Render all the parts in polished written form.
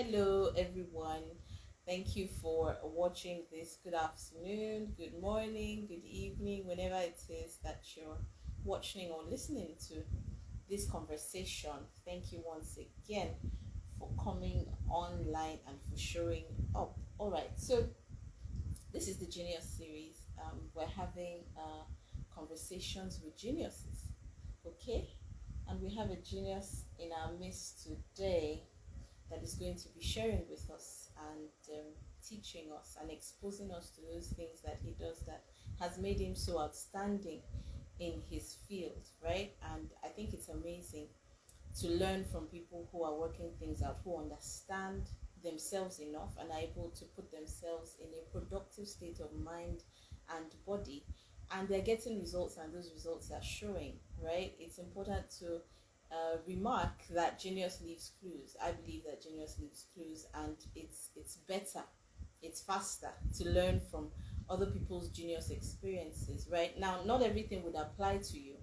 Hello, everyone. Thank you for watching this. Good afternoon, good morning, good evening, whenever it is that you're watching or listening to this conversation. Thank you once again for coming online and for showing up. All right, so this is the Genius series. We're having conversations with geniuses, okay? And we have a genius in our midst today that is going to be sharing with us and teaching us and exposing us to those things that he does that has made him so outstanding in his field, right? And I think it's amazing to learn from people who are working things out, who understand themselves enough and are able to put themselves in a productive state of mind and body, and they're getting results, and those results are showing, right? It's important to remark that genius leaves clues. I believe that genius leaves clues, and it's better, it's faster to learn from other people's genius experiences. Right now, not everything would apply to you,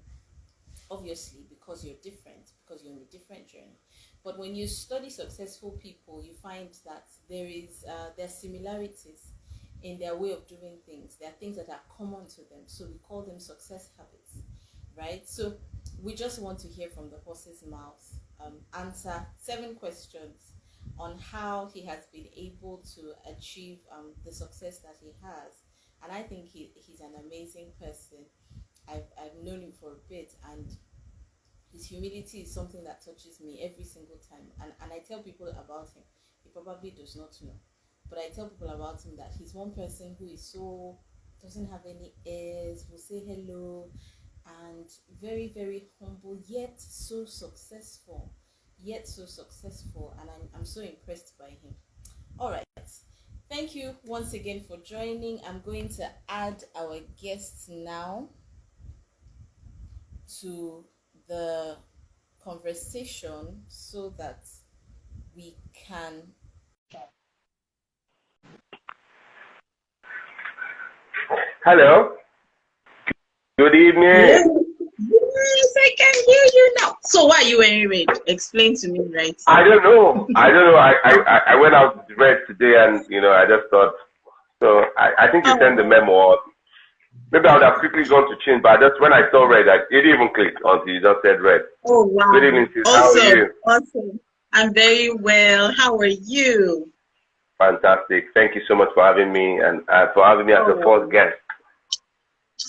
obviously, because you're different, because you're on a different journey. But when you study successful people, you find that there are similarities in their way of doing things. There are things that are common to them, so we call them success habits, right? So we just want to hear from the horse's mouth, answer 7 questions on how he has been able to achieve the success that he has. And I think he's an amazing person. I've known him for a bit, and his humility is something that touches me every single time. And I tell people about him. He probably does not know, but I tell people about him that he's one person who is so, doesn't have any airs, will say hello, and very, very humble, yet so successful. And I'm so impressed by him. All right. Thank you once again for joining. I'm going to add our guests now to the conversation so that we can. Hello. Good Yes, evening. yes, I can hear you now. So why are you wearing red? Explain to me right I now. don't know. I went out with red today, and I just thought. So I think you sent the Oh, memo. Maybe I would have quickly gone to change, but just when I saw red, it didn't even click until you just said red. oh Good wow. evening, sis. How are Awesome, you? awesome. I'm very well. How are you? Fantastic. Thank you so much for having me, and for having me as the first Oh, guest.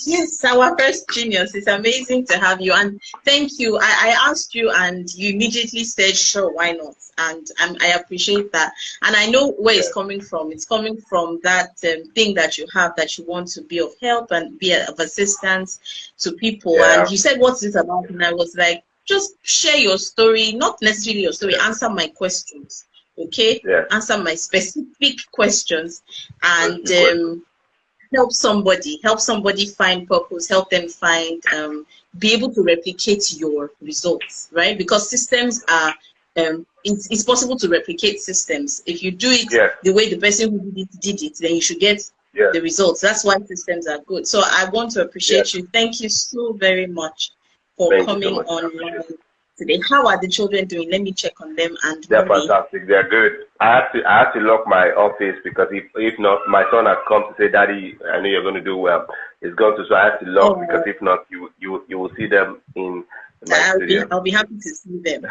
yes, our first genius. It's amazing to have you. And thank you. I asked you and you immediately said, sure, why not? And I appreciate that. And I know where Yeah. it's coming from. It's coming from that thing that you have, that you want to be of help and be of assistance to people. Yeah. And you said, what's this about? And I was like, just share your story, not necessarily your story, Yeah. answer my questions. Okay? Yeah. Answer my specific questions. That's And the question. help somebody find purpose, help them find be able to replicate your results, right? Because systems are it's possible to replicate systems. If you do it Yes. the way the person who did it, then you should get Yes. the results. That's why systems are good. So I want to Yes. appreciate you. Thank you so very much for Thank you so coming much. I appreciate online it. today. How are the children doing? Let me check on them. And They're mommy. fantastic. They're good. I had to lock my office because if not, my son has come to say, "Daddy, I know you're going to do well." He's going to, so I had to lock because Oh, if not, you will see them in my I'll be studio. I'll be happy to see them.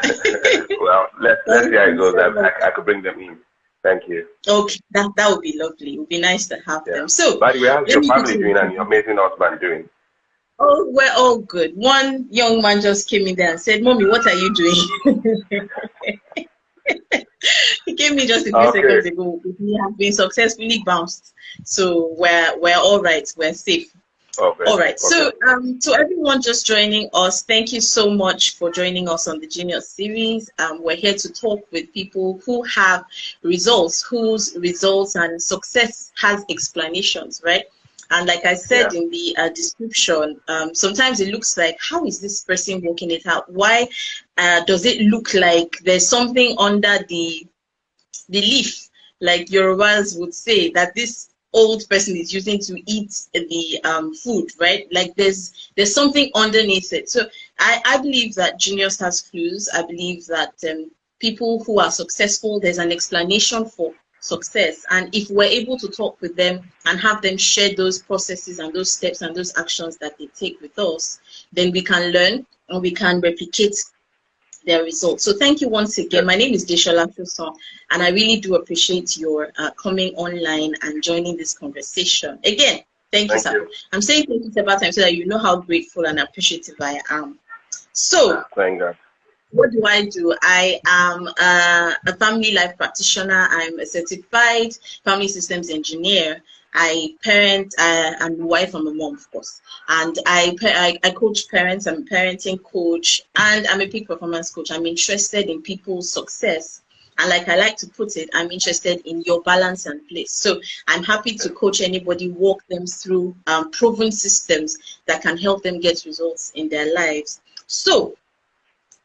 Well, let's see Thank how it you goes. so much. I could bring them in. Thank you. Okay, that would be lovely. It would be nice to have Yeah. them. So By the way, how's let your me family quickly doing and your introduce. amazing husband doing? Oh, we're all good. One young man just came in there and said, "Mommy, what are you doing?" He came in just a few Okay. seconds ago. We have been successfully bounced, so we're all right. We're safe. Okay. All right. Okay. So, to everyone just joining us, thank you so much for joining us on the Genius series. We're here to talk with people who have results, whose results and success has explanations, right? And like I Yeah. said in the description, sometimes it looks like, how is this person working it out? Why does it look like there's something under the leaf, like Yorubas would say, that this old person is using to eat the food, right? Like there's something underneath it. So I believe that genius has clues. I believe that people who are successful, there's an explanation for success. And if we're able to talk with them and have them share those processes and those steps and those actions that they take with us, then we can learn and we can replicate their results. So thank you once again. My name is Deshola Fuson, and I really do appreciate your coming online and joining this conversation. Again, thank you, Sako. I'm saying thank you several times so that you know how grateful and appreciative I am. So, thank God. What do? I am a family life practitioner. I'm a certified family systems engineer. I parent, I'm a wife, I'm a mom, of course. And I coach parents, I'm a parenting coach, and I'm a peak performance coach. I'm interested in people's success. And like I like to put it, I'm interested in your balance and place. So I'm happy to coach anybody, walk them through proven systems that can help them get results in their lives. So,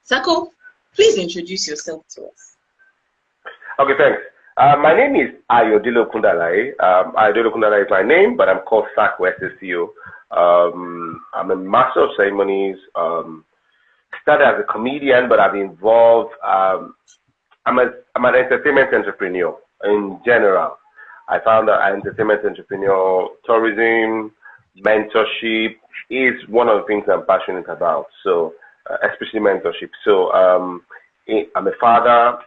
Sako, please introduce yourself to us. Okay, thanks. My name is Ayodele Kundalai. Ayodele Kundalai is my name, but I'm called SACO, SACO. I'm a master of ceremonies. Started as a comedian, but I've been involved. I'm an entertainment entrepreneur in general. I found that entertainment entrepreneur, tourism, mentorship is one of the things I'm passionate about. So, especially mentorship. So, I'm a father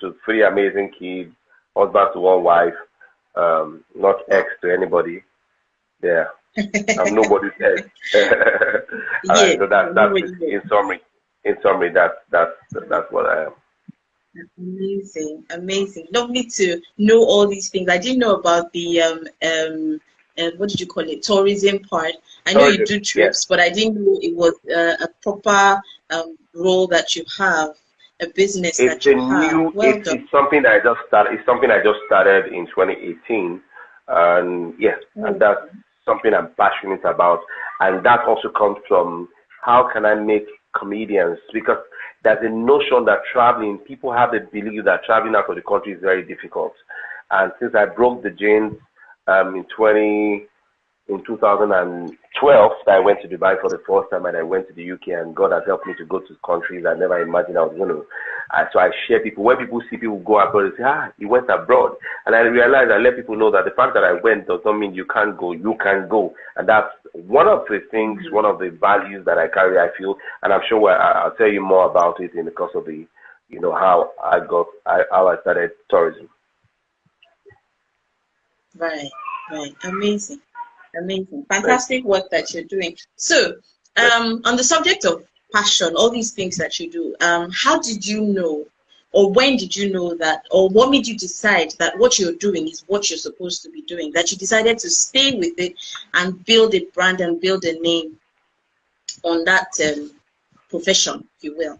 to 3 amazing kids, husband to 1 wife, not ex to anybody. Yeah, I'm nobody's ex. Yeah, so that's in summary. In summary, that's what I am. Amazing. Lovely to know all these things. I didn't know about the what did you call it? Tourism part. I know you do trips, yes. But I didn't know it was a proper role that you have, a business that you have. It's something that I just started. It's something I just started in 2018, and yes, and that's something I'm passionate about. And that also comes from how can I make comedians, because there's a notion that traveling, people have the belief that traveling out of the country is very difficult. And since I broke the chains in 2012, I went to Dubai for the first time, and I went to the UK, and God has helped me to go to countries I never imagined I was going to. So I share people, when people see people go abroad, they say, he went abroad. And I realized I let people know that the fact that I went does not mean you can't go, you can go. And that's one of the things, one of the values that I carry, I feel, and I'm sure I'll tell you more about it in the course of the, how I started tourism. Right. Amazing. Fantastic work that you're doing. So, on the subject of passion, all these things that you do, how did you know, or when did you know that, or what made you decide that what you're doing is what you're supposed to be doing, that you decided to stay with it and build a brand and build a name on that profession, if you will?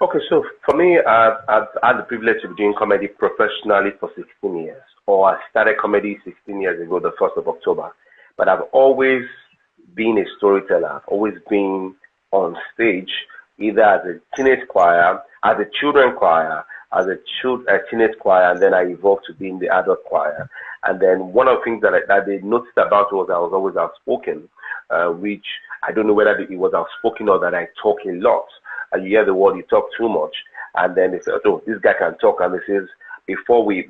Okay, so for me, I've had the privilege of doing comedy professionally for 16 years. Or I started comedy 16 years ago, the 1st of October. But I've always been a storyteller. I've always been on stage, either as a teenage choir, as a children choir, as a teenage choir, and then I evolved to being the adult choir. And then one of the things that they noticed about was I was always outspoken, which I don't know whether it was outspoken or that I talk a lot. And you hear the word, you talk too much. And then they said, oh, this guy can talk. And they says, before we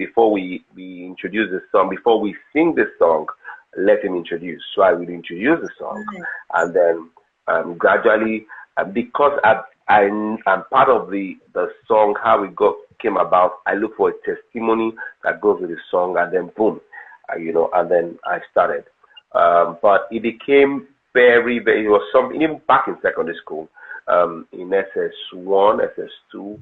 introduce the song, before we sing the song, let him introduce. So I will introduce the song, and then gradually, because I'm part of the song, how it came about. I look for a testimony that goes with the song, and then boom, and then I started. But it became very, very. It was something even back in secondary school, in SS1, SS2.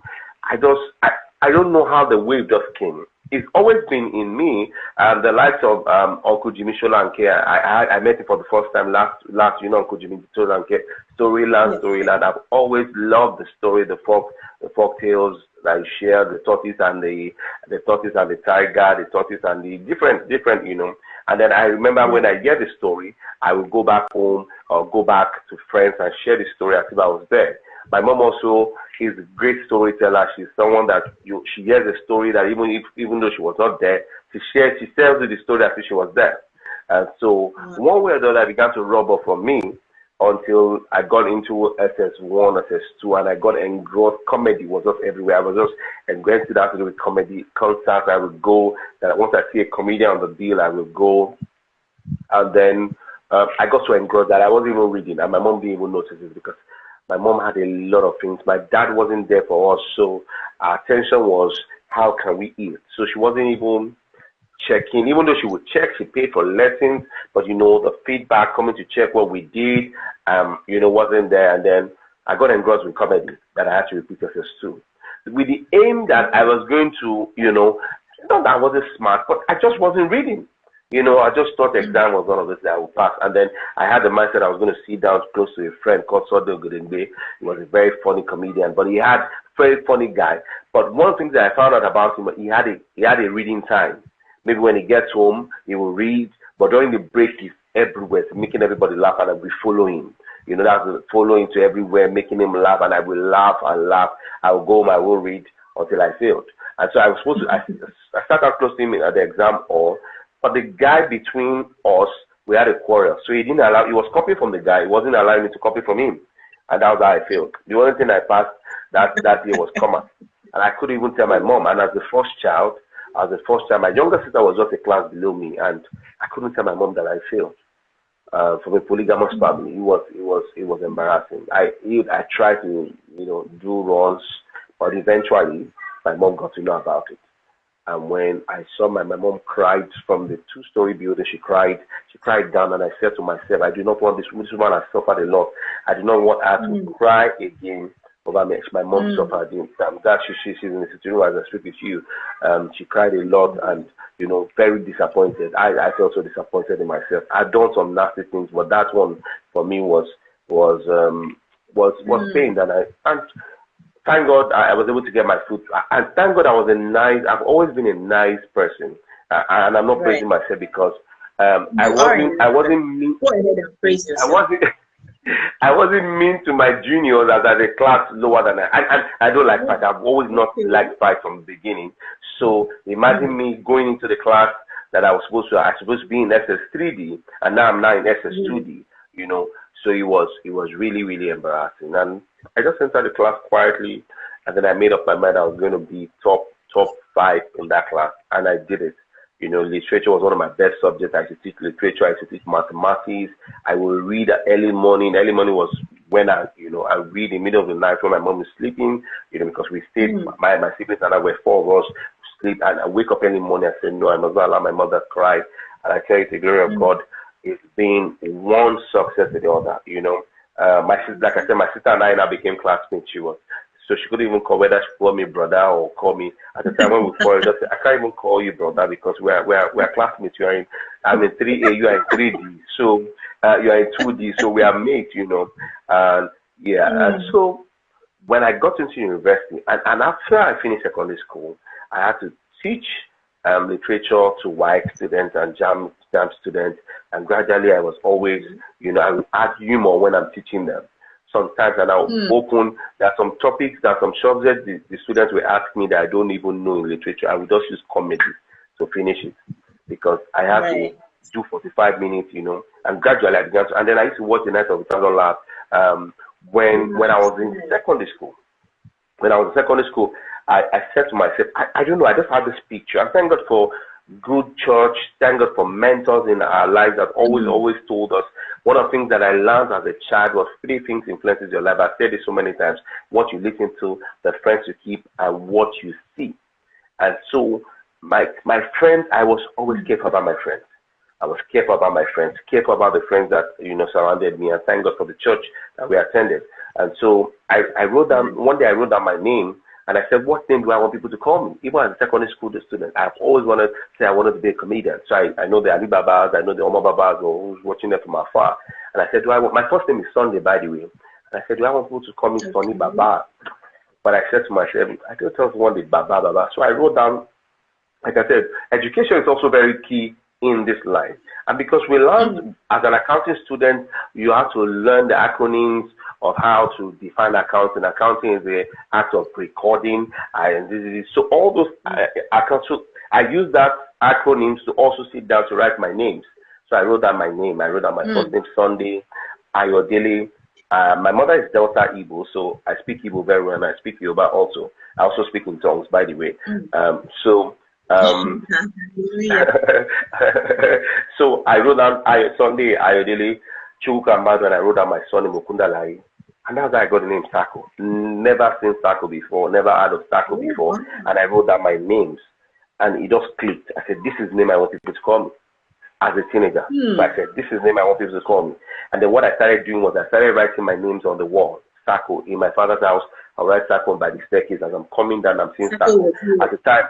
I don't know how the wave just came. It's always been in me. The likes of Uncle Jimmy Sholanke, I met him for the first time last Uncle Jimmy Sholanke, Storyland. I've always loved the story, the folk tales that I share, the tortoise and the tiger, the tortoise and the different. And then I remember when I hear the story, I would go back home or go back to friends and share the story as if I was there. My mom also is a great storyteller. She's someone that she hears a story that even though she was not there, she tells you the story as if she was there. And so one way or the other began to rub off from me until I got into SS1, SS2, and I got engrossed. Comedy was just everywhere. I was just engrossed to that to do with comedy concerts. I would go. That once I see a comedian on the bill, I would go. And then I got so engrossed that I wasn't even reading, and my mom didn't even notice it because my mom had a lot of things. My dad wasn't there for us, so our attention was how can we eat. So she wasn't even checking, even though she would check, she paid for lessons, but the feedback coming to check what we did, wasn't there. And then I got engrossed with comedy that I had to repeat SS2 with the aim that I was going to, not that I wasn't smart, but I just wasn't reading. I just thought the exam was one of those that I would pass. And then I had the mindset I was going to sit down close to a friend called Sodo Gudengbe. He was a very funny comedian, but he had very funny guy. But one thing that I found out about him, he had a reading time. Maybe when he gets home, he will read, but during the break, he's everywhere, making everybody laugh, and I will follow him. That's following to everywhere, making him laugh, and I will laugh and laugh. I will go home, I will read until I failed. And so I was supposed to, I sat out close to him at the exam hall, but the guy between us, we had a quarrel. So he was copying from the guy, he wasn't allowing me to copy from him. And that was how I failed. The only thing I passed that year was comma. And I couldn't even tell my mom. And as the first child, my younger sister was just a class below me, and I couldn't tell my mom that I failed. From a polygamous family, it was embarrassing. I tried to do runs, but eventually my mom got to know about it. And when I saw my mom cried from the 2-story building, she cried down, and I said to myself, I do not want this woman has suffered a lot. I do not want her to cry again over me. My mom suffered. I'm glad she's in the situation as I speak with you. She cried a lot and very disappointed. I felt so disappointed in myself. I've done some nasty things, but that one for me was pain. And thank God I was able to get my food. And thank God I've always been a nice person. And I'm not praising myself because I wasn't mean. Go ahead and praise yourself. I wasn't mean to my juniors as a class lower than I don't like fight. I've always not liked fight from the beginning. So imagine me going into the class that I was supposed to be in SS3D, and now I'm in SS2D. So it was really, really embarrassing. And I just entered the class quietly, and then I made up my mind I was going to be top 5 in that class, and I did it. Literature was one of my best subjects. I used to teach literature. I used to teach mathematics. I will read early morning. Early morning was when I read in the middle of the night when my mom is sleeping, because we stayed, my siblings and I were 4 of us, sleep, and I wake up early morning. I said, no, I must not allow my mother to cry. And I tell you, the glory of God, it's been one success to the other, my sister, like I said, my sister and I now became classmates. So she couldn't even call whether she called me brother or call me at the time when we quarreled. I can't even call you brother because we're classmates. I'm in 3A, you are in 3D, so you are in 2D, so we are mates, And and so when I got into university, and after I finished secondary school, I had to teach literature to white students and jam students, and gradually I was always, I would add humor when I'm teaching them. Sometimes, and I'll open, there are some topics, there are some subjects the students will ask me that I don't even know in literature. I will just use comedy to finish it because I have to do 45 minutes, and gradually I began to, and then I used to watch the Night of the Thousand Laughs when I was in secondary school. When I was in secondary school, I said to myself, I don't know, I just have this picture. And thank God for good church, thank God for mentors in our lives that always told us. One of the things that I learned as a child was 3 things influences your life. I've said this so many times. What you listen to, the friends you keep, and what you see. And so my friends, I was always careful about my friends. I was careful about my friends, careful about the friends that, surrounded me, and thank God for the church that we attended. And so I wrote down, one day I wrote down my name, and I said, what name do I want people to call me? Even as a secondary school student, I've always wanted to say I wanted to be a comedian. So I know the Ali Babas, I know the Omar Babas, or who's watching them from afar. And I said, my first name is Sunday, by the way. And I said, do I want people to call me Sonny Baba? But I said to myself, I don't just want the Baba. So I wrote down, like I said, education is also very key in this line. And because we learned as an accounting student, you have to learn the acronyms of how to define accounting. Accounting is the act of recording, and so all those accounts. So I use that acronyms to also sit down to write my names. So I wrote down my name. I wrote down my first name, Sunday. Ayodele. My mother is Delta Igbo, so I speak Igbo very well, and I speak Yoruba also. I also speak in tongues, by the way. So so I wrote down Sunday Ayodele Chukambadu, and I wrote down my son Mukundalai. And that's how I got the name SACO. Never seen SACO before, never heard of SACO before. And I wrote down my names. And it just clicked. I said, this is the name I want people to call me as a teenager. So I said, this is the name I want people to call me. And then what I started doing was I started writing my names on the wall. SACO. In my father's house, I'll write SACO by the staircase. As I'm coming down, I'm seeing SACO. At the time,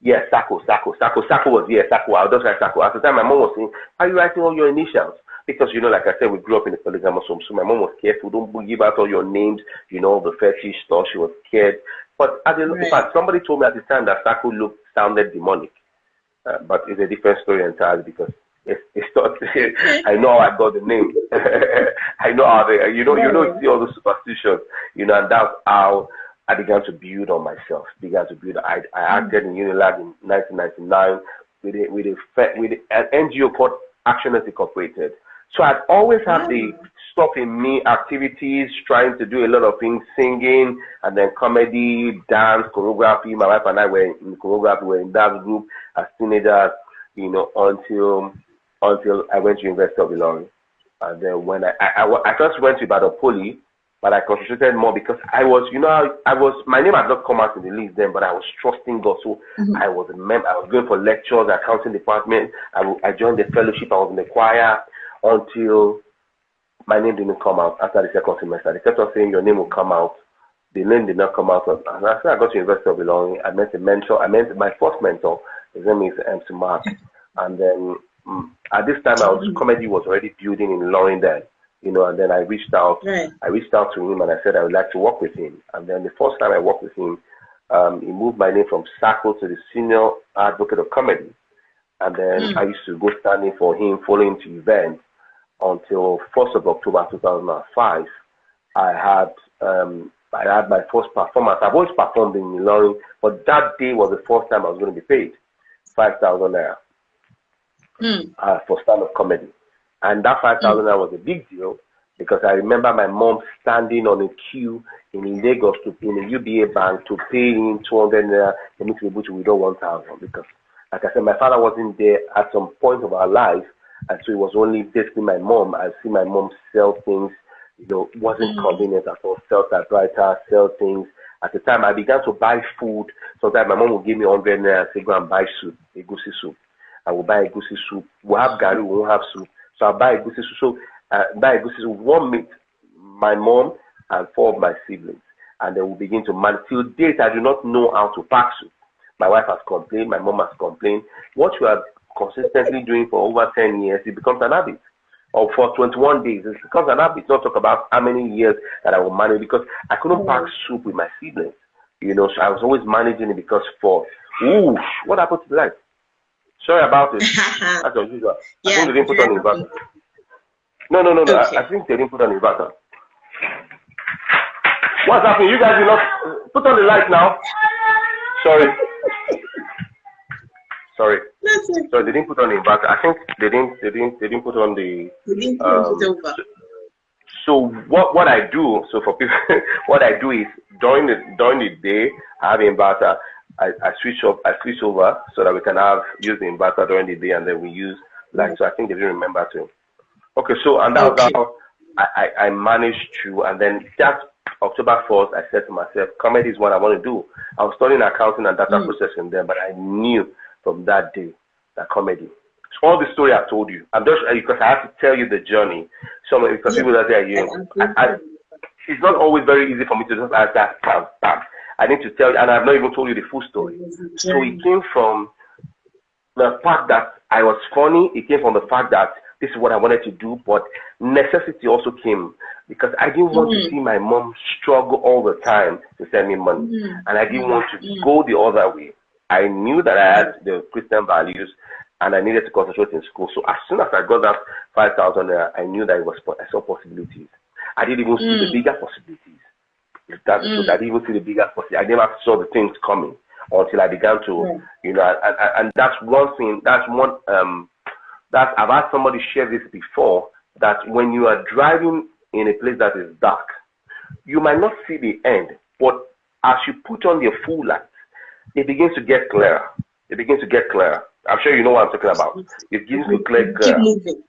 yes, SACO was, yes, SACO. I'll just write SACO. At the time, my mom was saying, are you writing all your initials? Because, like I said, we grew up in a polygamous home, so my mom was careful. Don't give out all your names, the fetish stuff. She was scared. But in fact, somebody told me at the time that SACO sounded demonic. But it's a different story entirely because it's not. I know how I got the name. I know how you see all the superstitions, and that's how I began to build on myself. I acted in Unilag in 1999 with an NGO called Actioners Incorporated. So I'd always have the stuff in me, activities, trying to do a lot of things, singing, and then comedy, dance, choreography. My wife and I were in choreography, we were in that group as teenagers, until I went to University of Ilorin. And then when I first went to Ibadan Poly, but I concentrated more because I was, my name had not come out in the list then, but I was trusting God. So I was a member, I was going for lectures, accounting department. I joined the fellowship, I was in the choir until my name didn't come out after the second semester. They kept on saying your name will come out. The name did not come out. And after I got to University of Ilorin, I met a mentor. I met my first mentor. His name is MC Mark. And then at this time, comedy was already building in Ilorin then. And then I reached out. I reached out to him and I said I would like to work with him. And then the first time I worked with him, he moved my name from SACO to the Senior Advocate of Comedy. And then I used to go standing for him, following to events until 1st of October 2005. I had my first performance. I've always performed in Ilorin, but that day was the first time I was going to be paid 5,000 naira for stand-up comedy. And that 5,000 naira was a big deal because I remember my mom standing on a queue in Lagos in a UBA bank to pay in 200 naira for me to be able to withdraw 1,000 because, like I said, my father wasn't there at some point of our life, and so it was only basically my mom. I see my mom sell things, wasn't convenient at all. Sell typewriter, sell things. At the time, I began to buy food. Sometimes my mom would give me 100 naira and say, go and buy soup, egusi soup. I will buy egusi soup. We'll have gari, we won't have soup. So I'll buy egusi soup. So buy egusi soup. One meat, my mom and 4 of my siblings. And then we begin to manage. Till date, I do not know how to pack soup. My wife has complained, my mom has complained. What you are consistently doing for over 10 years, it becomes an habit. Or for 21 days, it becomes an habit. Not talk about how many years that I will manage because I couldn't pack soup with my siblings. So I was always managing it because what happened to the light? Sorry about it. That's unusual. I think they didn't put on the inverter. No. Okay. I think they didn't put on the inverter. What's happening? You guys did not put on the light now. Sorry. Sorry, they didn't put on the inverter. I think they didn't put on the. So what I do, so for people, what I do is during the day I have an inverter. I switch over so that we can use the inverter during the day, and then we use light. So I think they didn't remember to. Okay, so and that's how I managed to, and then that October 4th, I said to myself, comedy is what I want to do. I was studying accounting and data processing then, but I knew from that day that comedy. So all the story I told you, I'm just because I have to tell you the journey. So because people that say, it's not always very easy for me to just ask that. I need to tell you, and I've not even told you the full story. So it came from the fact that I was funny. It came from the fact that this is what I wanted to do, but necessity also came because I didn't want to see my mom struggle all the time to send me money, and I didn't want to go the other way. I knew that I had the Christian values, and I needed to concentrate in school. So as soon as I got that 5,000, I knew that I saw possibilities. I didn't even see the bigger possibilities. I didn't even see the bigger possibilities. I never saw the things coming until I began to, and that's one thing. That's one. I've had somebody share this before. that when you are driving in a place that is dark, you might not see the end, but as you put on your full light, it begins to get clearer. It begins to get clearer. I'm sure you know what I'm talking about. It begins to get clearer. Keep moving.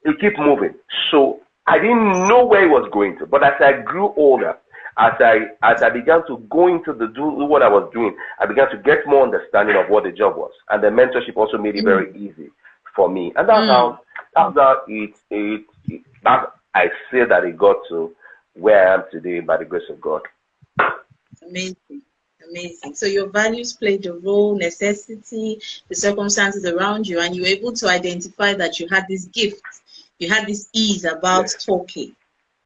It keep moving. So I didn't know where it was going to, but as I grew older, as I began to go into do what I was doing, I began to get more understanding of what the job was, and the mentorship also made it very easy for me. And that's how I say that it got to where I am today by the grace of God. Amazing. Amazing. So your values played a role, necessity, the circumstances around you, and you were able to identify that you had this gift, you had this ease about talking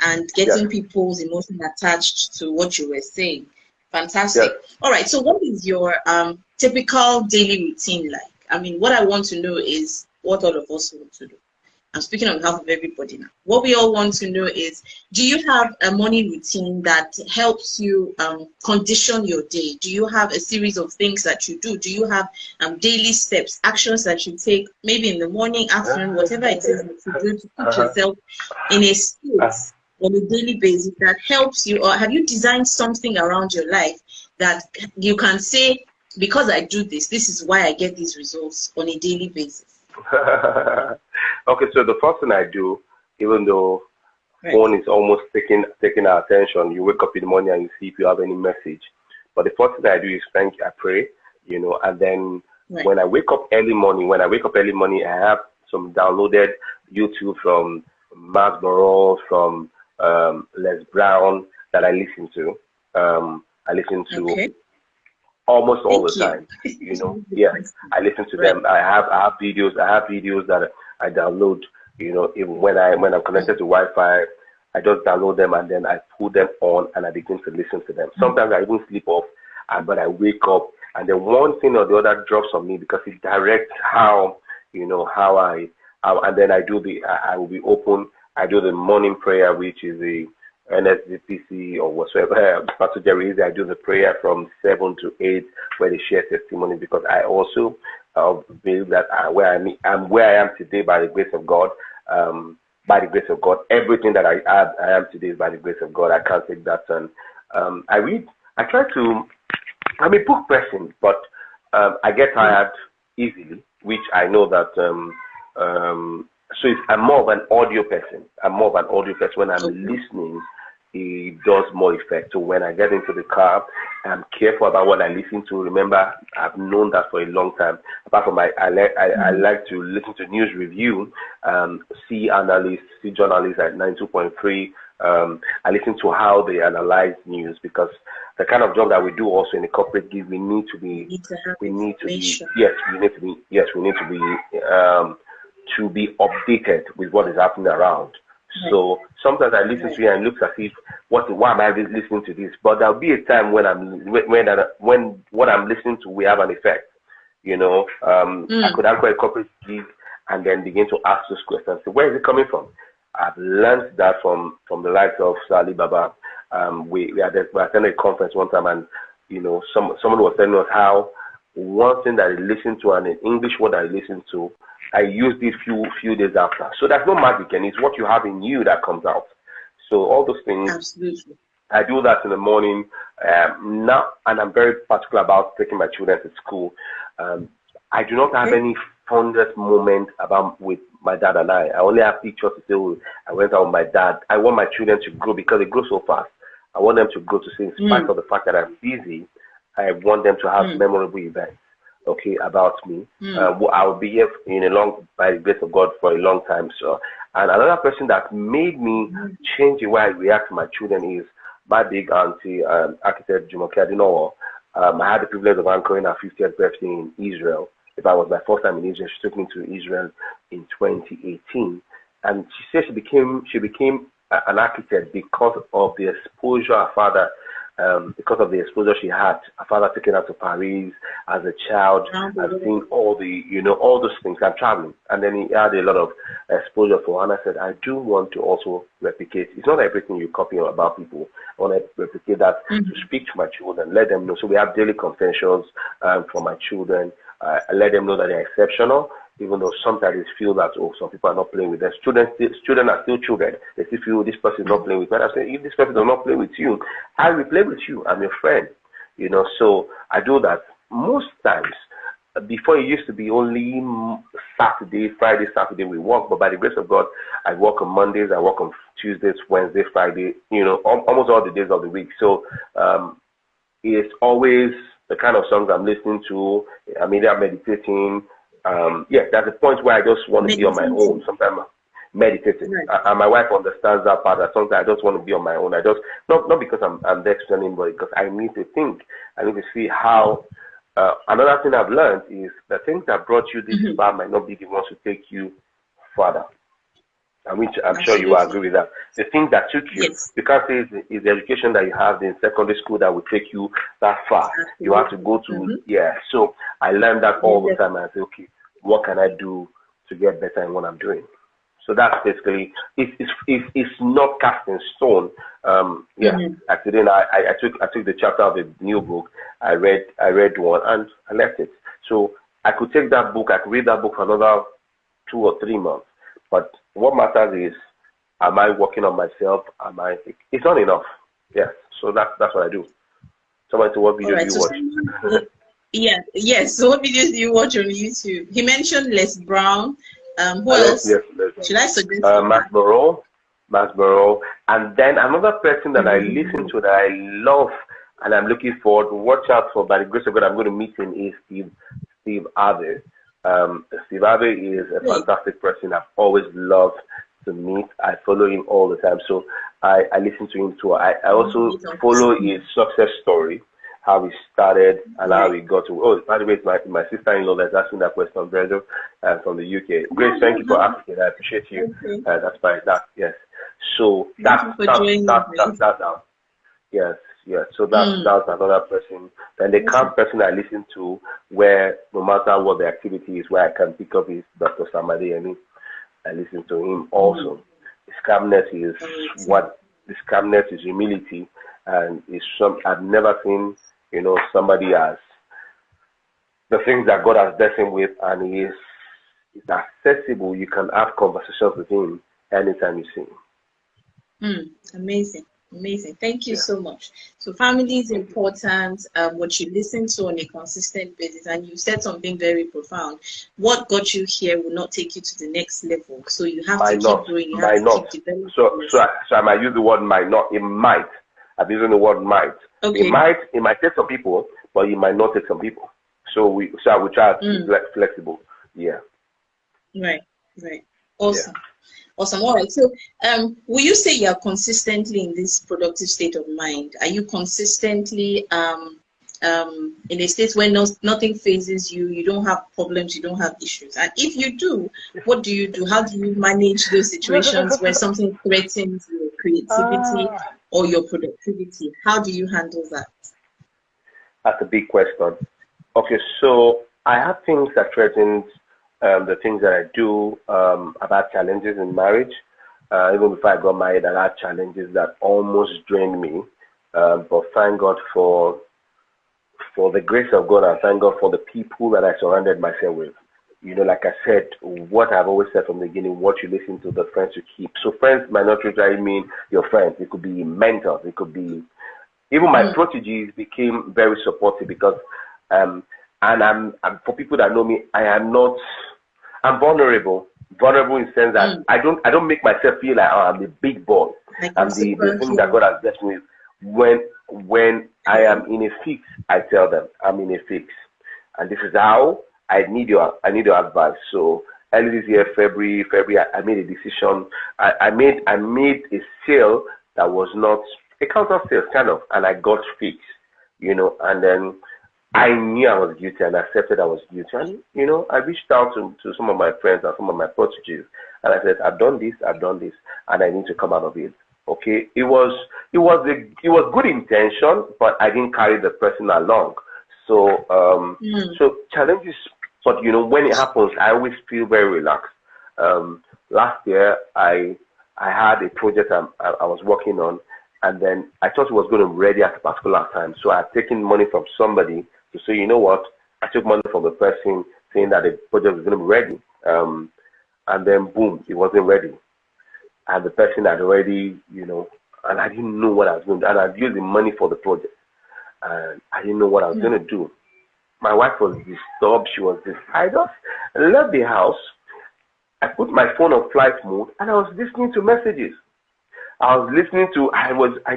and getting people's emotions attached to what you were saying. Fantastic. All right. So what is your typical daily routine like? I mean, what I want to know is what all of us want to do. I'm speaking on behalf of everybody now. What we all want to know is, do you have a morning routine that helps you condition your day? Do you have a series of things that you do? Do you have daily steps, actions that you take, maybe in the morning, afternoon, whatever it is that you do to put yourself in a state on a daily basis that helps you? Or have you designed something around your life that you can say, because I do this, this is why I get these results on a daily basis? Okay, so the first thing I do, even though phone is almost taking our attention, you wake up in the morning and you see if you have any message. But the first thing I do is I pray, and then when I wake up early morning, I have some downloaded YouTube from Mark Burrows, from Les Brown that I listen to. Almost all the time, I listen to them. I have videos that I download, even when I'm connected to Wi-Fi, I just download them and then I put them on and I begin to listen to them. Sometimes I even sleep off, but I wake up and then one thing or the other drops on me because it directs how and then I will be open. I do the morning prayer, which is the NSDPC or whatsoever. Pastor Jerry, I do the prayer from 7 to 8 where they share testimony, because I also believe that where I am today by the grace of God. By the grace of God, everything that I am today is by the grace of God. I can't take that. And I read. I try to. I'm a book person, but I get tired easily, which I know that. So I'm more of an audio person. When I'm listening, it does more effect. So when I get into the car, I'm careful about what I listen to. Remember, I've known that for a long time. Apart from I like to listen to news review, see analysts, see journalists at 92.3. I listen to how they analyze news, because the kind of job that we do also in the corporate gig, we need to be updated with what is happening around. So sometimes I listen to it and it looks as if, why am I listening to this? But there'll be a time when when what I'm listening to will have an effect. I could answer a corporate gig and then begin to ask those questions. So where is it coming from? I've learned that from the likes of Sali Baba. We attended a conference one time, and someone was telling us how one thing that I listened to and an English word I listened to, I used it few days after. So there's no magic, and it's what you have in you that comes out. So all those things, absolutely. I do that in the morning now, and I'm very particular about taking my children to school. I do not have any fondest moment with my dad and I. I only have pictures to say, oh, I went out with my dad. I want my children to grow, because they grow so fast. I want them to grow to say, in spite of the fact that I'm busy, I want them to have memorable events. About me. I'll be here by the grace of God for a long time. So, and another person that made me change the way I react to my children is my big auntie, architect Jumoke Adinowo. I had the privilege of anchoring her 50th birthday in Israel. If I was my first time in Israel, she took me to Israel in 2018, and she said she became an architect because of the exposure her father. Because of the exposure she had, her father taking her to Paris as a child, and seeing all those things. I'm traveling, and then he had a lot of exposure for her. And I said, I do want to also replicate. It's not everything you copy about people. I want to replicate that to speak to my children, let them know. So we have daily confessions for my children. I let them know that they're exceptional. even though sometimes they feel that, oh, some people are not playing with them. Students are still children. They still feel this person is not playing with me. And I say, if this person does not play with you, I will play with you. I'm your friend. So I do that most times. Before, it used to be only Friday, Saturday we work, but by the grace of God, I work on Mondays, I work on Tuesdays, Wednesday, Friday, almost all the days of the week. So it's always the kind of songs I'm listening to. I'm either meditating. There's a point where I just want to be on my own. Sometimes meditating, Right. and my wife understands that part. That sometimes I just want to be on my own. I just not because I'm there to anybody, because I need to think. I need to see how. Another thing I've learned is the things that brought you this far might not be the ones to take you further. I'm sure you will agree with that. The thing that took you, Yes. because it's the education that you have in secondary school that will take you that far. You have to go to, So I learned that all the time. I say, okay, what can I do to get better in what I'm doing? So that's basically, it's not cast in stone. Actually, I took the chapter of a new book. I read one and I left it. So I could take that book, I could read that book for another 2 or 3 months. But what matters is, am I working on myself? It's not enough. Yeah. So that's what I do. Somebody, what videos do you watch? Yes. So what videos do you watch on YouTube? He mentioned Les Brown. Who else? Yes. Should I suggest? Max Burrow. And then another person that I listen to that I love and I'm looking forward to watch out for, by the grace of God, I'm going to meet him, is Steve Harvey. Steve Harvey is a fantastic person. I've always loved to meet. I follow him all the time. So I listen to him too. I also follow his success story, how he started and how he got to. Oh, by the way, it's my sister-in-law that's asking that question, Brenda, from the UK. Grace, thank you for asking. I appreciate you. That's fine. Yes. So that's out. Yes. So that's another person. Then the calm person I listen to, where no matter what the activity is, where I can pick up, is Dr. Samadi. I listen to him also. His calmness is humility, and I've never seen somebody as the things that God has blessed him with, and he's accessible. You can have conversations with him anytime you see him. Amazing. Thank you so much. So family is important. What you listen to on a consistent basis, and you said something very profound. What got you here will not take you to the next level. So you have to keep growing. You have to keep developing. So I might use the word might not. It might. I'm using the word might. Okay. It might take some people, but it might not take some people. So I will try to be flexible. Yeah. Right. Awesome. Yeah. Awesome. All right. So, will you say you are consistently in this productive state of mind? Are you consistently in a state where nothing phases you? You don't have problems. You don't have issues. And if you do, what do you do? How do you manage those situations where something threatens your creativity or your productivity? How do you handle that? That's a big question. Okay, so I have things that threaten the things that I do about challenges in marriage. Even before I got married, I had challenges that almost drained me. But thank God for the grace of God, and thank God for the people that I surrounded myself with. Like I said, what I've always said from the beginning, what you listen to, the friends you keep. So friends might not really mean your friends. It could be mentors. It could be even my proteges became very supportive because and I'm for people that know me, I'm vulnerable in the sense that I don't make myself feel like I'm the big boy. I'm the thing that God has blessed me with. When I am in a fix, I tell them I'm in a fix, and this is how I need your advice. So early this year, February, I made a decision. I made a sale that was not a counter sale kind of, and I got fixed, and then I knew I was guilty and accepted I was guilty. And, I reached out to some of my friends and some of my proteges, and I said, I've done this, and I need to come out of it. Okay. It was good intention, but I didn't carry the person along. So, so challenges, but when it happens, I always feel very relaxed. Last year, I had a project I was working on, and then I thought it was going to be ready at a particular time. So I had taken money from somebody to say, you know what, I took money from the person saying that the project was going to be ready. And then boom, it wasn't ready. And the person had already, and I didn't know what I was going to do. And I'd used the money for the project. And I didn't know what I was going to do. My wife was disturbed. She was I just left the house. I put my phone on flight mode and I was listening to messages. I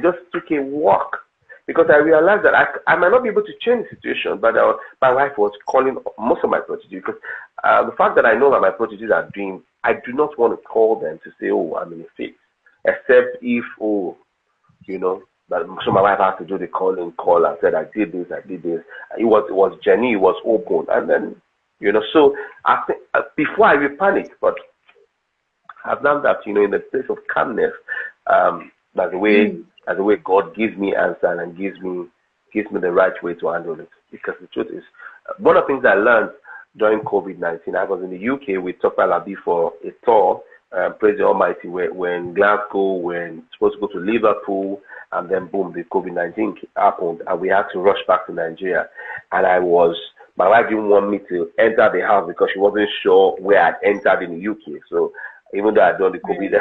just took a walk because I realized that I might not be able to change the situation, but my wife was calling most of my proteges because the fact that I know that my proteges are doing, I do not want to call them to say, oh, I'm in a fix, except if, so my wife had to do the call and said, I did this. It was Jenny, it was open. And then, so I think before I will panic, but I've learned that, in the place of calmness, that's the way God gives me answer and gives me the right way to handle it. Because the truth is, one of the things I learned during COVID-19, I was in the UK with Topa Labi for a tour, praise the Almighty, we're in Glasgow, we're supposed to go to Liverpool, and then boom, the COVID-19 happened, and we had to rush back to Nigeria. And my wife didn't want me to enter the house because she wasn't sure where I'd entered in the UK. So even though I'd done the COVID,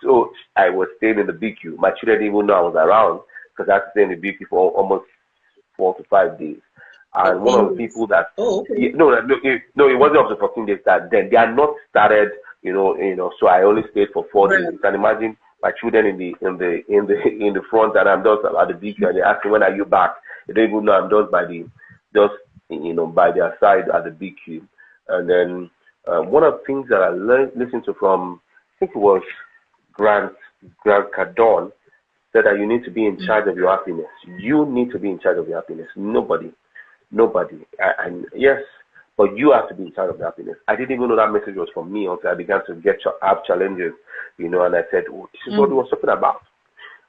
so I was staying in the BQ. My children didn't even know I was around because I had to stay in the BQ for almost 4 to 5 days. And one of the people that it wasn't up to 14 days that then they had not started, so I only stayed for 4 days. You can imagine my children in the front and I'm just at the BQ and they ask me, when are you back? They don't even know I'm just by their side at the BQ. And then one of the things that I listened to from, I think it was Grant Cardone, said that you need to be in charge of your happiness. You need to be in charge of your happiness. Nobody. And yes, but you have to be in charge of the happiness. I didn't even know that message was for me until I began to have challenges, and I said, oh, this is what he was talking about.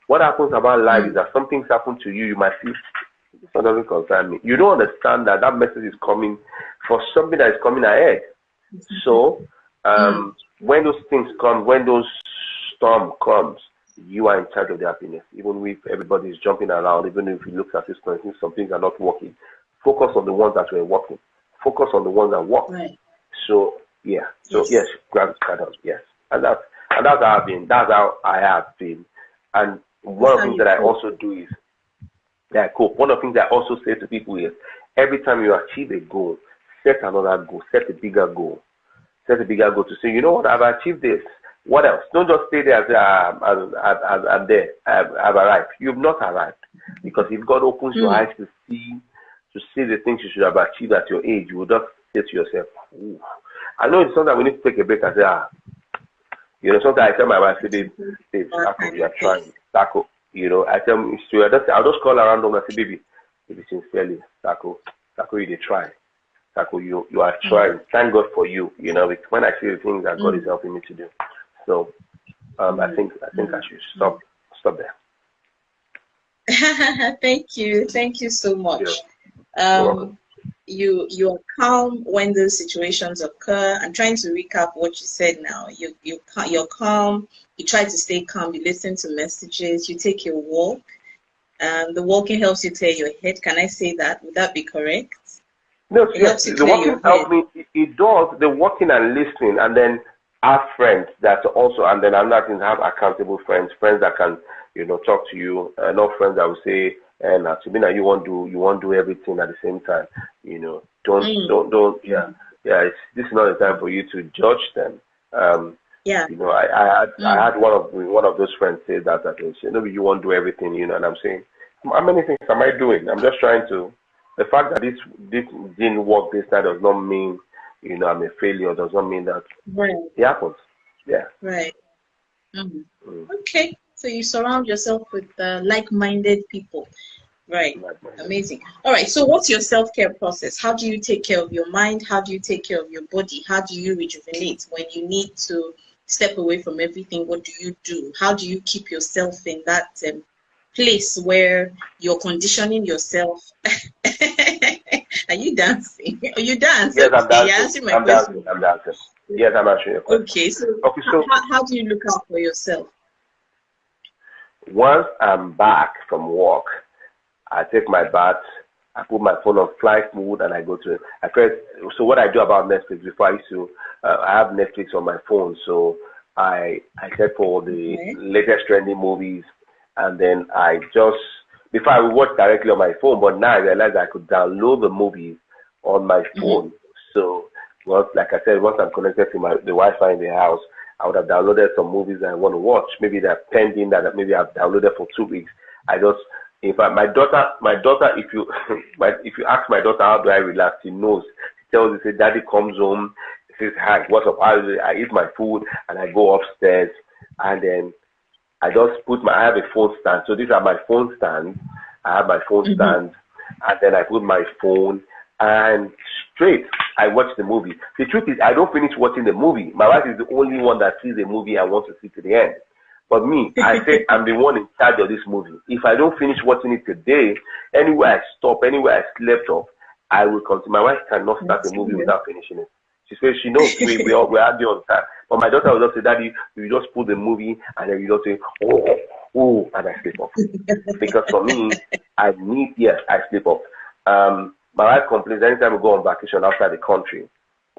What happens about life is that some things happen to you, you might feel, this one doesn't concern me. You don't understand that message is coming for something that is coming ahead. So when those things come, when those storm comes, you are in charge of the happiness. Even if everybody is jumping around, even if you look at this point, some things are not working, focus on the ones that were working. Focus on the ones that work. Right. So yeah. So yes, grab it, yes. And that's how I've been. That's how I have been. And one of the things that I also do is that I cope. One of the things I also say to people is every time you achieve a goal, set another goal, set a bigger goal. Set a bigger goal to say, you know what, I've achieved this. What else? Don't just stay there and say, I'm there. I've arrived. You've not arrived. Because if God opens your eyes to see the things you should have achieved at your age, you will just say to yourself, ooh. I know it's something we need to take a break and say, sometimes I tell my wife, say, babe, SACO, you are trying. SACO, I tell him, I'll just call around them and say, baby, sincerely, SACO, you did try. SACO, you are trying. Thank God for you, when I see the things that God is helping me to do. So I think I should stop there. Thank you so much. You are calm when those situations occur. I'm trying to recap what you said now. You're calm. You try to stay calm. You listen to messages. You take your walk. The walking helps you clear your head. Can I say that? Would that be correct? No, yes. The walking helps me. It does. The walking and listening, and then have friends that also, and then another thing, have accountable friends that can, talk to you. Not friends that will say, and Sabina, you won't do everything at the same time. Don't. This is not the time for you to judge them. I had one of those friends say that maybe you won't do everything, and I'm saying, how many things am I doing? I'm just trying to. The fact that this didn't work this time does not mean, I'm a failure. Does not mean that it happens. Yeah. Right. Okay. So you surround yourself with like-minded people. Right. Amazing. All right. So what's your self-care process? How do you take care of your mind? How do you take care of your body? How do you rejuvenate when you need to step away from everything? What do you do? How do you keep yourself in that place where you're conditioning yourself? Are you dancing? Are you dancing? Yes, I'm dancing. You're answering my question. I'm dancing. Yes, I'm answering your question. Okay, so how do you look out for yourself? Once I'm back from work, I take my bath, I put my phone on flight mode and I go to it. So what I do about Netflix before I used to, I have Netflix on my phone, so I set for the latest trending movies, and then I just, before I would watch directly on my phone, but now I realized I could download the movies on my phone. So like I said, once I'm connected to the Wi-Fi in the house, I would have downloaded some movies that I want to watch. Maybe they're pending that maybe I've downloaded for 2 weeks. In fact, my daughter, if you if you ask my daughter how do I relax, she knows. She tells you, say, Daddy comes home, says, hi, what's up? I eat my food and I go upstairs, and then I just I have a phone stand. So these are my phone stands. I have my phone stand, and then I put my phone, and straight I watch the movie. The truth is, I don't finish watching the movie. My wife is the only one that sees the movie and wants to see to the end. But me, I say I'm the one in charge of this movie. If I don't finish watching it today, anywhere I stop, anywhere I slept off, I will continue. My wife cannot start the movie without finishing it. She says she knows we're arguing on time. But my daughter will just say, Daddy, you just put the movie and then you just say, oh, and I sleep off. Because for me, I sleep off. My wife complains anytime we go on vacation outside the country.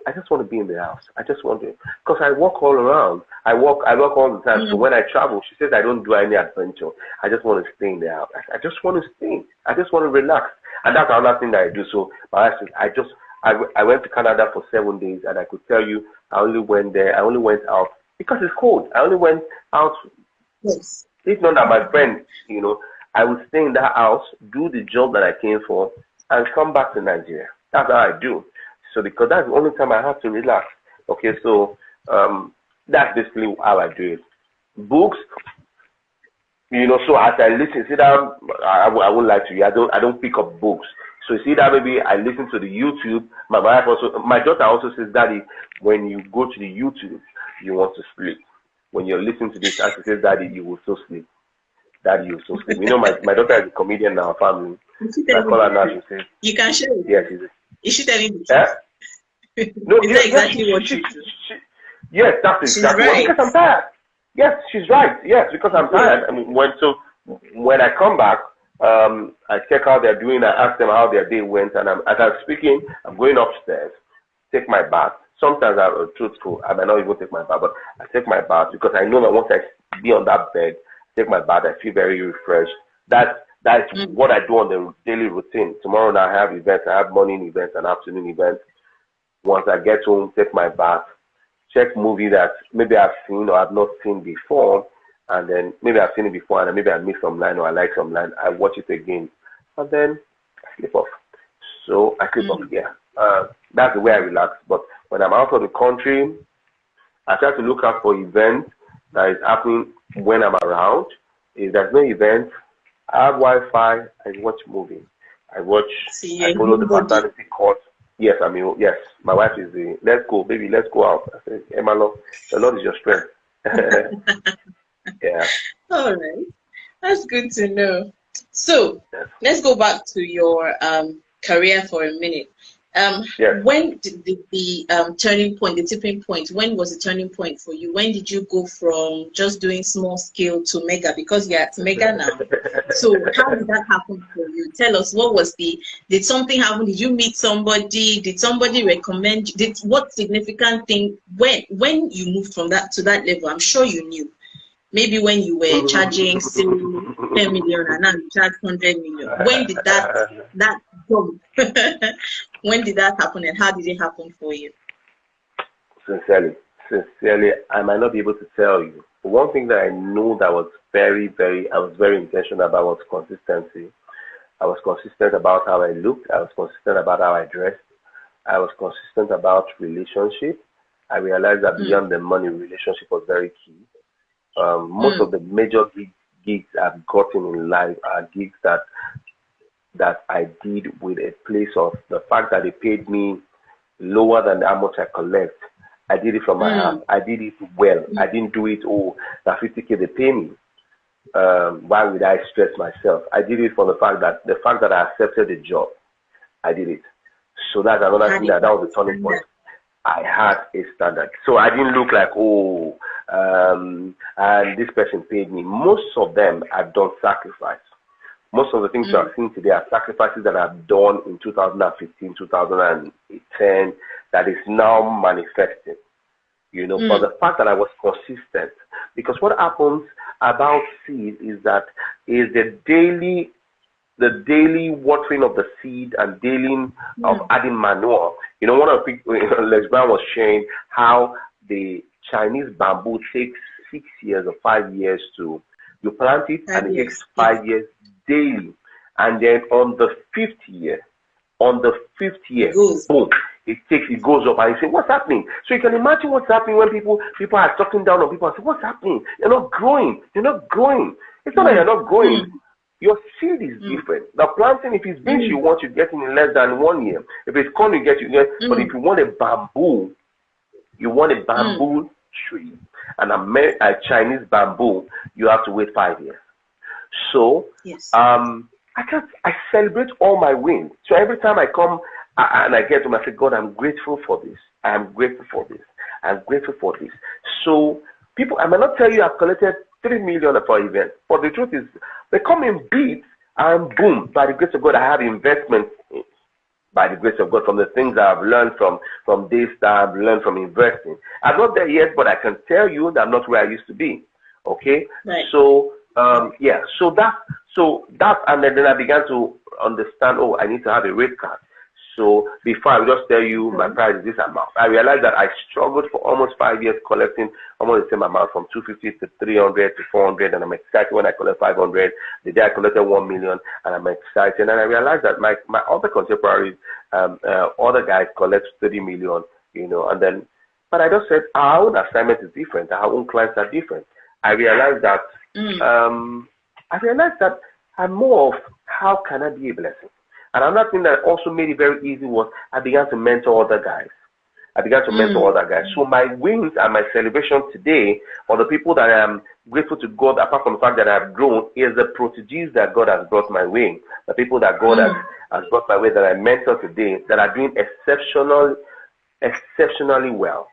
I just want to be in the house. I just want to, because I walk all around. I walk all the time. So when I travel, she says I don't do any adventure. I just want to stay in the house. I just want to stay. I just want to relax. And that's another thing that I do. So my wife says, I went to Canada for 7 days, and I could tell you I only went out because it's cold. I only went out. Yes. If not that my friend, I would stay in that house, do the job that I came for, and come back to Nigeria. That's how I do. So because that's the only time I have to relax. Okay, so that's basically how I do it. Books, so as I listen, see that I won't lie to you, I don't pick up books. So see that maybe I listen to the YouTube. My daughter also says, Daddy, when you go to the YouTube, you want to sleep. When you're listening to this, as she says, Daddy, you will so sleep. Daddy, you will so sleep. My daughter is a comedian in our family. I call her now. She says, you can share it. Yes, is she telling the truth? No, is that exactly what she yes, that's exactly right. Because I'm tired. Yes, she's right. Yes, because I'm tired. I mean, when I come back, I check how they're doing. I ask them how their day went, and as I'm speaking, I'm going upstairs, take my bath. Sometimes I'm truthful. I might not even take my bath, but I take my bath because I know that once I be on that bed, take my bath, I feel very refreshed. That's what I do on the daily routine. Tomorrow now I have events. I have morning events and afternoon events. Once I get home, take my bath, check movie that maybe I've seen or I've not seen before, and then maybe I've seen it before and maybe I missed some line or I like some line. I watch it again, and then I sleep off. So I sleep off, yeah. That's the way I relax. But when I'm out of the country, I try to look out for events that is happening when I'm around. If there's no event, I have Wi-Fi, I watch movies. I follow the maternity course. Yes, yes. My wife is let's go, baby, let's go out. I said, hey, my love, the Lord is your strength. Yeah. All right. That's good to know. So let's go back to your career for a minute. When did the turning point, the tipping point, when was the turning point for you? When did you go from just doing small scale to mega? Because you're at mega now. So how did that happen for you? Tell us, did something happen? Did you meet somebody? Did somebody recommend you? What significant thing, when you moved from that to that level? I'm sure you knew. Maybe when you were charging still 10 million and now you charge 100 million. When did that come? When did that happen and how did it happen for you? Sincerely, I might not be able to tell you. But one thing that I know that was I was very intentional about was consistency. I was consistent about how I looked. I was consistent about how I dressed. I was consistent about relationship. I realized that beyond the money, relationship was very key. Most of the major gigs I've gotten in life are gigs that I did with a place of the fact that they paid me lower than how much I collect. I did it from my heart. I did it well. I didn't do it, that 50K they pay me. Why would I stress myself? I did it for the fact that I accepted the job. I did it. So that's another thing that was the turning point. I had a standard. So I didn't look like, and this person paid me. Most of them have done sacrifice. Most of the things you are seeing today are sacrifices that are done in 2015, 2010, that is now manifesting. You know, for the fact that I was consistent. Because what happens about seed is that is the daily watering of the seed and daily of adding manure. You know, one of the people, Les Brown was sharing how the Chinese bamboo takes 6 years or 5 years to, you plant it and it takes 5 years daily. And then on the fifth year, boom, it goes up, and you say, what's happening? So you can imagine what's happening when people are talking down on people and say, what's happening? You're not growing. It's not that you're not growing. Your seed is different. The planting, if it's beans you want, you get it in less than 1 year. If it's corn, you get. But if you want a bamboo, tree and a Chinese bamboo, you have to wait 5 years. So, I celebrate all my wins. So every time I come and I get to them, I say, God, I'm grateful for this. I am grateful for this. I'm grateful for this. So people, I may not tell you I've collected 3 million for events, but the truth is they come in beats and boom, by the grace of God, I have investments by the grace of God from the things I've learned from this that I've learned from investing. I'm not there yet, but I can tell you that I'm not where I used to be. Okay? Right. So so that and then I began to understand, oh, I need to have a rate card. So before I will just tell you my price is this amount. I realized that I struggled for almost 5 years collecting almost the same amount from 250 to 300 to 400, and I'm excited when I collect 500. The day I collected 1 million, and I'm excited. And I realized that my other contemporaries, other guys collect 30 million, you know, and then, but I just said our own assignment is different. Our own clients are different. I realized that I'm more of how can I be a blessing. And another thing that also made it very easy was I began to mentor other guys. So my wins and my celebration today, or the people that I am grateful to God, apart from the fact that I've grown, is the proteges that God has brought my way. The people that God has brought my way that I mentor today that are doing exceptionally well.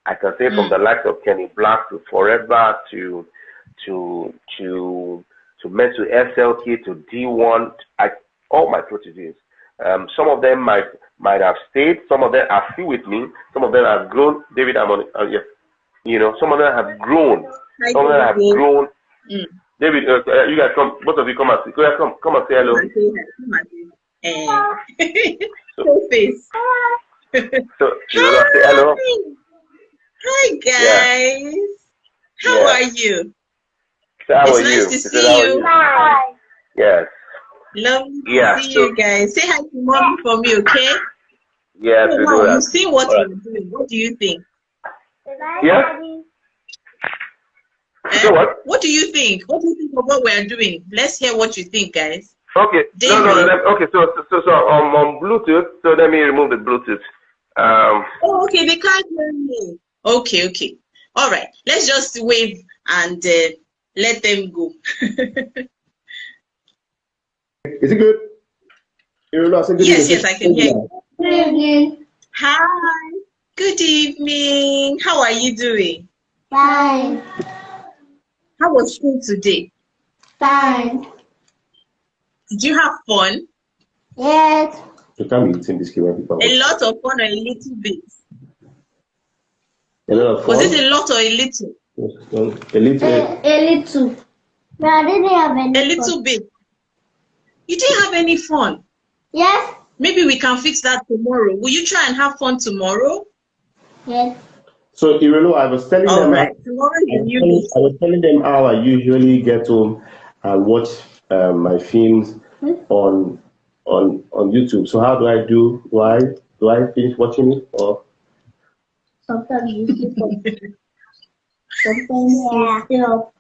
I can say from the likes of Kenny Black to Forever to mentor SLK to D1, all my proteges. Some of them might have stayed. Some of them are still with me. Some of them have grown. David, I'm on. Yes. You know, some of them have grown. Some of them have grown. David, you guys come. Both of you come and come and say hello. Face. So you know, say hello. Hi guys. How are you? So how are nice you? to see you. Hi. Yes. Lovely to see you guys. Say hi to mommy for me, okay? Yes, we do that. You see what you're doing. What do you think? Yeah. So what? What do you think? What do you think of what we're doing? Let's hear what you think, guys. Okay. No. Okay. So on Bluetooth. So let me remove the Bluetooth. Oh, okay. They can't hear me. Okay. All right. Let's just wave and let them go. Is it good? Yes, I can hear you. Good evening. Hi. Good evening. How are you doing? Fine. How was school today? Fine. Did you have fun? Yes. A lot of fun or a little bit? A lot of fun. Was it a lot or a little? A little. A little. No, I didn't have any A little bit. You didn't have any fun? Yes. Maybe we can fix that tomorrow. Will you try and have fun tomorrow? Yes. So, Irelo, I was telling them. Right. I was telling them how I usually get home and watch my films on YouTube. So, how do I do? Do I finish watching it or? Sometimes you sleep up. Sometimes you stay up. You know,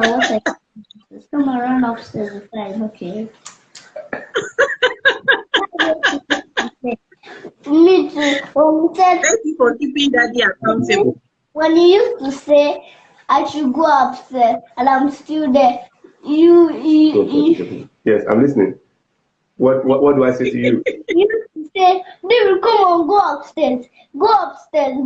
I was like, just come around upstairs and say, okay. Me too. Thank you for keeping Daddy accountable. When you used to say I should go upstairs and I'm still there, you Yes, I'm listening. What do I say to you? You used to say, David, come on, go upstairs. Go upstairs.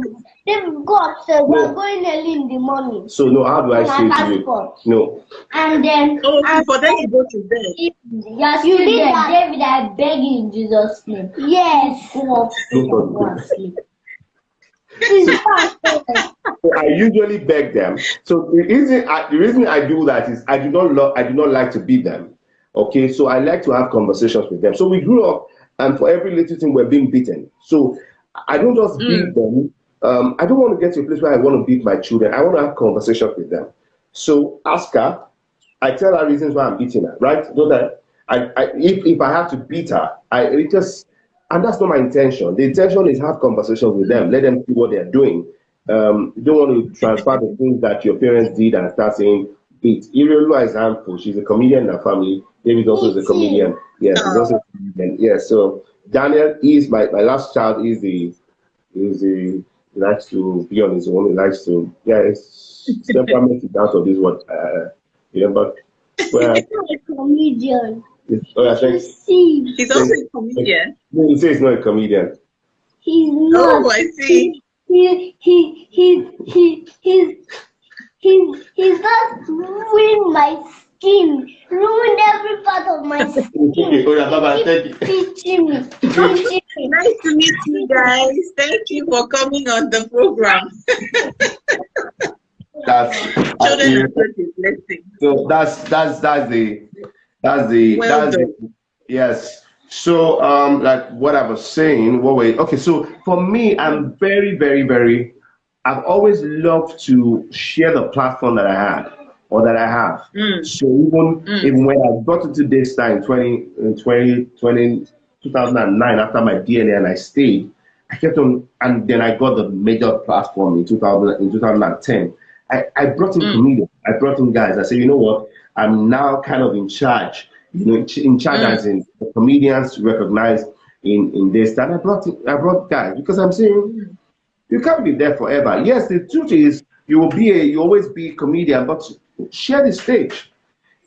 David, go upstairs. We're going early in the morning. So no, how do I On say our to you? passport. No. And then, Oh, for them to go to bed. yes, you did that. David, I beg you in Jesus' name. Yes. Go upstairs and go and sleep. So I usually beg them. So the reason I do that is I do not like to beat them. Okay, so I like to have conversations with them. So we grew up, and for every little thing we're being beaten. So I don't just beat them. I don't want to get to a place where I want to beat my children. I want to have conversations with them. So ask her. I tell her reasons why I'm beating her, right? Don't I? If I have to beat her, and that's not my intention. The intention is have conversations with them, let them see what they're doing. You don't want to transfer the things that your parents did and start saying, beat. Iriolu is harmful. She's a comedian in her family. David also is a comedian. Yes, he's also a comedian. Yes, so Daniel is my last child he likes to be on his own. He likes to, his temperament is out of this one. But well, He's not a comedian. He's also a comedian. No, he says he's not a comedian. He's not. Oh, I see. He's just ruined my skin. Ruined every part of my skin. Okay, bye-bye. Thank you. Teaching me. Nice to meet you guys. Thank you for coming on the program. Children are such a blessing. So that's yes. So like what I was saying, okay, so for me, I'm very, very, very, I've always loved to share the platform that I had or that I have. So even when I got into this time in 2009 after my DNA and I stayed, I kept on, and then I got the major platform in 2010. I brought in comedians, I brought in guys. I said, you know what? I'm now kind of in charge. In charge as in the comedians recognized in this. And I brought guys because I'm saying you can't be there forever. Yes, the truth is you always be a comedian, but share the stage.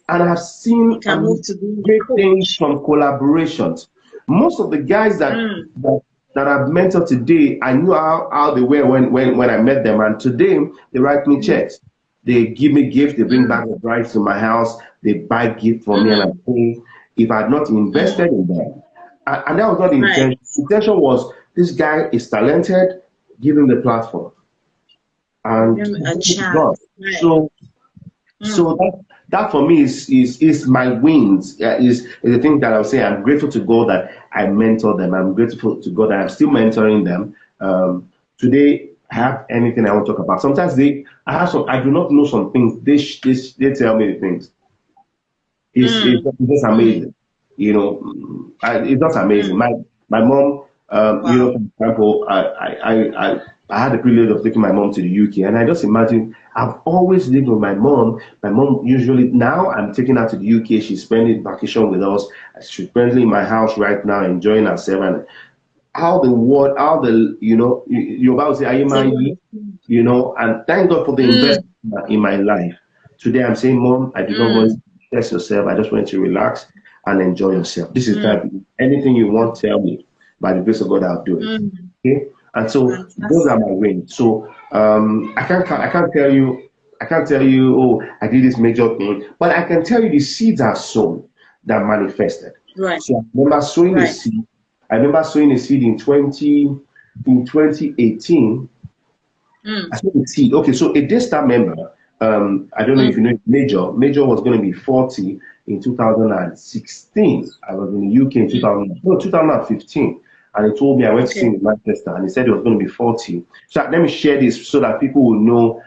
And I've seen great things from collaborations. Most of the guys that I've mentored today, I knew how they were when I met them, and today they write me checks. They give me gifts, they bring back the brides to my house, they buy gifts for me, and I pay. If I had not invested in them, and that was not the intention. The intention was this guy is talented, give him the platform. And so that for me is my wins. Is the thing that I would say. I'm grateful to God that I mentor them. I'm grateful to God that I'm still mentoring them. Today, I have anything I want to talk about. Sometimes I do not know some things. They tell me the things. It's just amazing. It's just amazing. My mom, for example, I had the privilege of taking my mom to the UK, and I just imagine I've always lived with my mom. My mom usually, now I'm taking her to the UK. She's spending vacation with us. She's currently in my house right now, enjoying herself. And your Bible say, and thank God for the investment in my life. Today I'm saying, Mom, I do not want to stress yourself. I just want you to relax and enjoy yourself. This is time. Anything you want, tell me. By the grace of God, I'll do it. Okay? And so those are my wins. So I can't tell you, oh, I did this major thing, but I can tell you the seeds are sown that manifested. Right. So I remember sowing a seed. I remember sowing a seed in 2018. I sowed a seed. Okay, so a Daystar member, I don't know if you know Major. Major was going to be 40 in 2016. I was in the UK in 2015. And he told me I went to see him in Manchester, and he said he was going to be 40. So let me share this so that people will know,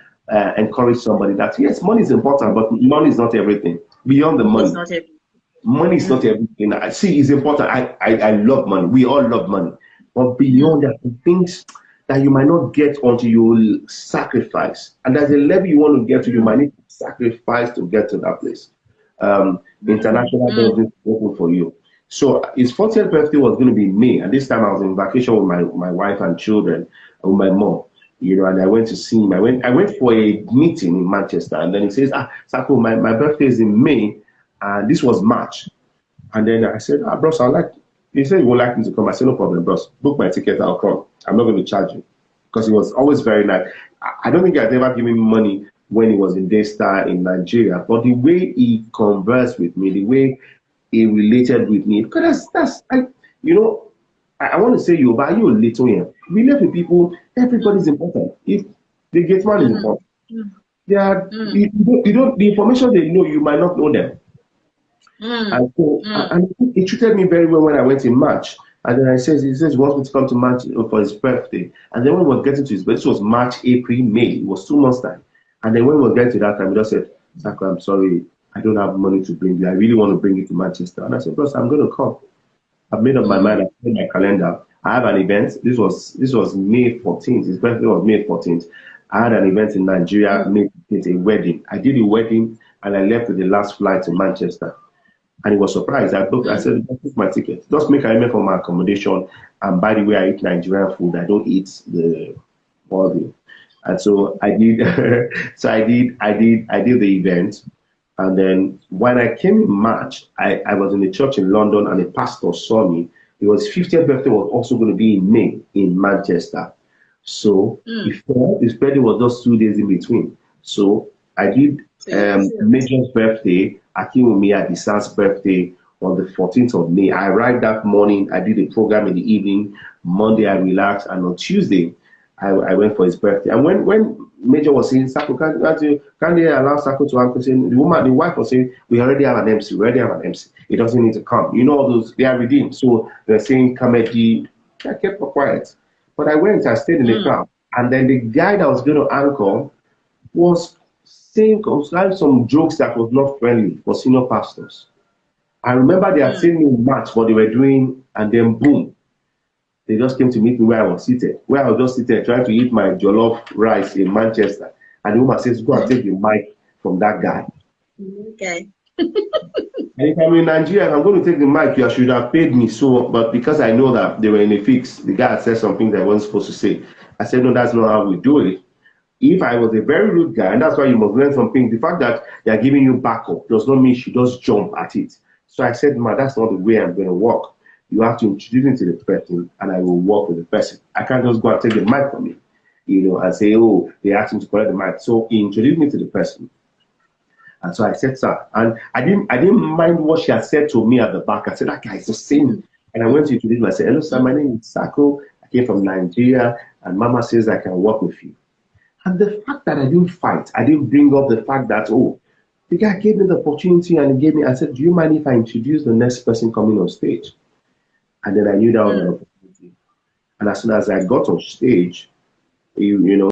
encourage somebody that yes, money is important, but money is not everything. Beyond the money, money is not everything. See, it's important. I love money. We all love money, but beyond that, the things that you might not get until you will sacrifice, and there's a level you want to get to, you might need to sacrifice to get to that place. International business open for you. So his 40th birthday was going to be in May, and this time I was in vacation with my wife and children, with my mom, and I went to see him. I went for a meeting in Manchester, and then he says, SACO, my birthday is in May, and this was March. And then I said, bros, I'd like He said, you would like me to come. I said, no problem, boss. Book my ticket, I'll come. I'm not going to charge you. Because he was always very nice. I don't think I've ever given him money when he was in Daystar in Nigeria. But the way he conversed with me, the way he related with me, because you know, I want to say you, but you a little here. Relate with people, everybody's important. If the gate man is important, they are, you don't, the information they know, you might not know them. And so, and he treated me very well when I went in March. And then he says he wants me to come to March for his birthday. And then when we were getting to his birthday, this was March, April, May. It was 2 months time. And then when we were getting to that time, he just said, SACO, I'm sorry, I don't have money to bring you. I really want to bring you to Manchester. And I said, boss, I'm going to come. I've made up my mind. I've made my calendar. I have an event. This was May 14th. His birthday was May 14th. I had an event in Nigeria, May 15th, a wedding. I did a wedding and I left with the last flight to Manchester. And he was surprised. I said, book my ticket. Just make arrangement for my accommodation. And by the way, I eat Nigerian food. I don't eat the body. And so I did. I did the event. And then when I came in March, I was in the church in London, and a pastor saw me. It was 50th birthday was also going to be in May in Manchester. So his birthday was just 2 days in between. So I did Major's birthday, Akinwumi Adisa's birthday on the 14th of May. I arrived that morning. I did a program in the evening. Monday, I relaxed. And on Tuesday, I went for his birthday. And when Major was saying, SACO, can they allow SACO to uncle? The wife was saying, we already have an MC. We already have an MC. It doesn't need to come. You know, all those, they are redeemed. So they're saying, comedy. I kept quiet. But I stayed in the crowd. And then the guy that was going to anchor was saying some jokes that was not friendly for senior pastors. I remember they had seen me in March, what they were doing, and then boom, they just came to meet me where I was seated, just seated trying to eat my jollof rice in Manchester. And the woman says, go and take the mic from that guy. Okay. And if I'm in Nigeria, if I'm going to take the mic, you should have paid me. So, but because I know that they were in a fix, the guy had said something that I wasn't supposed to say. I said, no, that's not how we do it. If I was a very rude guy, and that's why you must learn something, the fact that they're giving you backup does not mean you just jump at it. So I said, man, that's not the way I'm going to work. You have to introduce me to the person, and I will work with the person. I can't just go and take the mic from me, and say, oh, they asked me to collect the mic. So he introduced me to the person. And so I said, sir, and I didn't mind what she had said to me at the back. I said, that guy is the same. And I went to introduce myself. I said, hello, sir, my name is SACO. I came from Nigeria, and Mama says I can work with you. And the fact that I didn't fight, I didn't bring up the fact that, oh, the guy gave me the opportunity and he gave me, I said, do you mind if I introduce the next person coming on stage? And then I knew that was an opportunity. And as soon as I got on stage, you know,